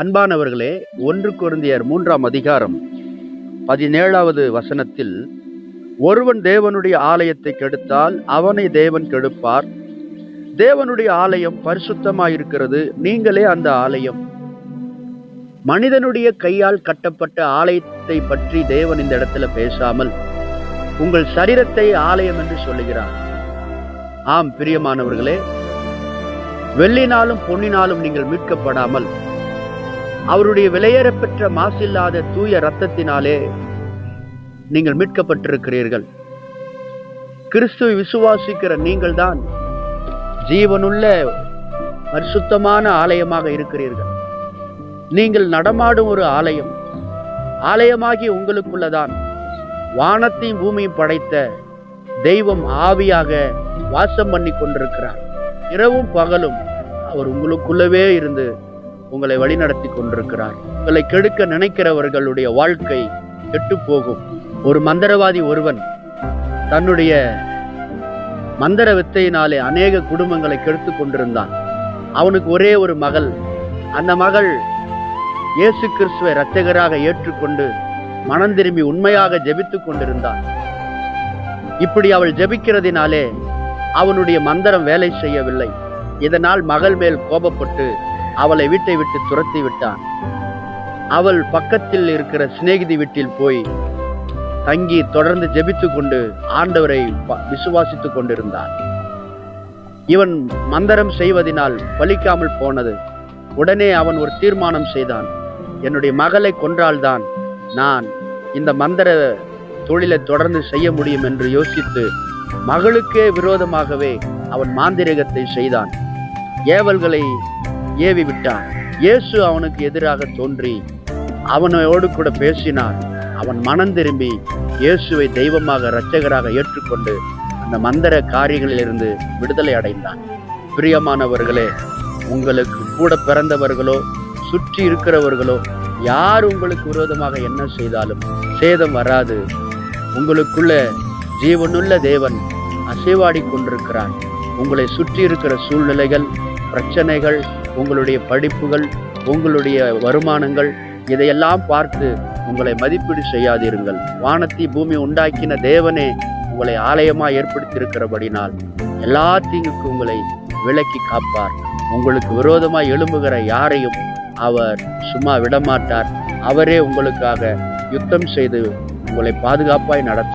அன்பானவர்களே, 1 கொரிந்தியர் 3ஆம் அதிகாரம் 17வது வசனத்தில், ஒருவன் தேவனுடைய ஆலயத்தை கெடுத்தால் அவனை தேவன் கெடுப்பார். தேவனுடைய ஆலயம் பரிசுத்தமாயிருக்கிறது, நீங்களே அந்த ஆலயம். மனிதனுடைய கையால் கட்டப்பட்ட ஆலயத்தை பற்றி தேவன் இந்த இடத்துல பேசாமல் உங்கள் சரீரத்தை ஆலயம் என்று சொல்லுகிறார். ஆம் பிரியமானவர்களே, வெள்ளினாலும் பொன்னினாலும் நீங்கள் மீட்கப்படாமல் அவருடைய விலையேறப்பெற்ற மாசில்லாத தூய இரத்தத்தினாலே நீங்கள் மீட்கப்பட்டிருக்கிறீர்கள். கிறிஸ்துவை விசுவாசிக்கிற நீங்கள் தான் ஜீவனுள்ள பரிசுத்தமான ஆலயமாக இருக்கிறீர்கள். நீங்கள் நடமாடும் ஒரு ஆலயம். ஆலயமாகி உங்களுக்குள்ளதான் வானத்தையும் பூமியும் படைத்த தெய்வம் ஆவியாக வாசம் பண்ணி கொண்டிருக்கிறார். இரவும் பகலும் அவர் உங்களுக்குள்ளவே இருந்து உங்களை வழிநடத்தி கொண்டிருக்கிறார். உங்களை கெடுக்க நினைக்கிறவர்களுடைய வாழ்க்கை கெட்டு போகும். ஒரு மந்திரவாதி ஒருவன் தன்னுடைய மந்திர வித்தையினாலே அநேக குடும்பங்களை கெடுத்து கொண்டிருந்தான். அவனுக்கு ஒரே ஒரு மகள். அந்த மகள் இயேசு கிறிஸ்துவை இரட்சகராக ஏற்றுக்கொண்டு மனம் திரும்பி உண்மையாக ஜெபித்து கொண்டிருந்தான். இப்படி அவள் ஜெபிக்கிறதினாலே அவனுடைய மந்திரம் வேலை செய்யவில்லை. இதனால் மகள் மேல் கோபப்பட்டு அவளை வீட்டை விட்டு துரத்தி விட்டான். அவள் பக்கத்தில் இருக்கிற சிநேகிதி வீட்டில் போய் தங்கி தொடர்ந்து ஜெபித்து கொண்டு ஆண்டவரை விசுவாசித்து கொண்டிருந்தான். இவன் மந்திரம் செய்வதனால் பலிக்காமல் போனது. உடனே அவன் ஒரு தீர்மானம் செய்தான். என்னுடைய மகளை கொன்றால்தான் நான் இந்த மந்திர தொழிலை தொடர்ந்து செய்ய முடியும் என்று யோசித்து மகளுக்கே விரோதமாகவே அவன் மாந்திரீகத்தை செய்தான். ஏவல்களை ஏவி விட்டான். இயேசு அவனுக்கு எதிராக தோன்றி அவனோடு கூட பேசினார். அவன் மனம் திரும்பி இயேசுவை தெய்வமாக இரட்சகராக ஏற்றுக்கொண்டு அந்த மந்திர காரியங்களிலிருந்து விடுதலை அடைந்தான். பிரியமானவர்களே, உங்களுக்கு கூட பிறந்தவர்களோ சுற்றி இருக்கிறவர்களோ யார் உங்களுக்கு விரோதமாக என்ன செய்தாலும் சேதம் வராது. உங்களுக்குள்ள ஜீவனுள்ள தேவன் அசைவாடி கொண்டிருக்கிறார். உங்களை சுற்றி இருக்கிற சூழ்நிலைகள், பிரச்சனைகள், உங்களுடைய படிப்புகள், உங்களுடைய வருமானங்கள், இதையெல்லாம் பார்த்து உங்களை மதிப்பீடு செய்யாதிருங்கள். வானத்தை பூமி உண்டாக்கின தேவனே உங்களை ஆலயமாக ஏற்படுத்தியிருக்கிறபடினால் எல்லா தீங்குக்கு உங்களை விலக்கி காப்பார். உங்களுக்கு விரோதமாய் எழும்புகிற யாரையும் அவர் சும்மா விடமாட்டார். அவரே உங்களுக்காக யுத்தம் செய்து உங்களை பாதுகாப்பாய் நடத்தும்.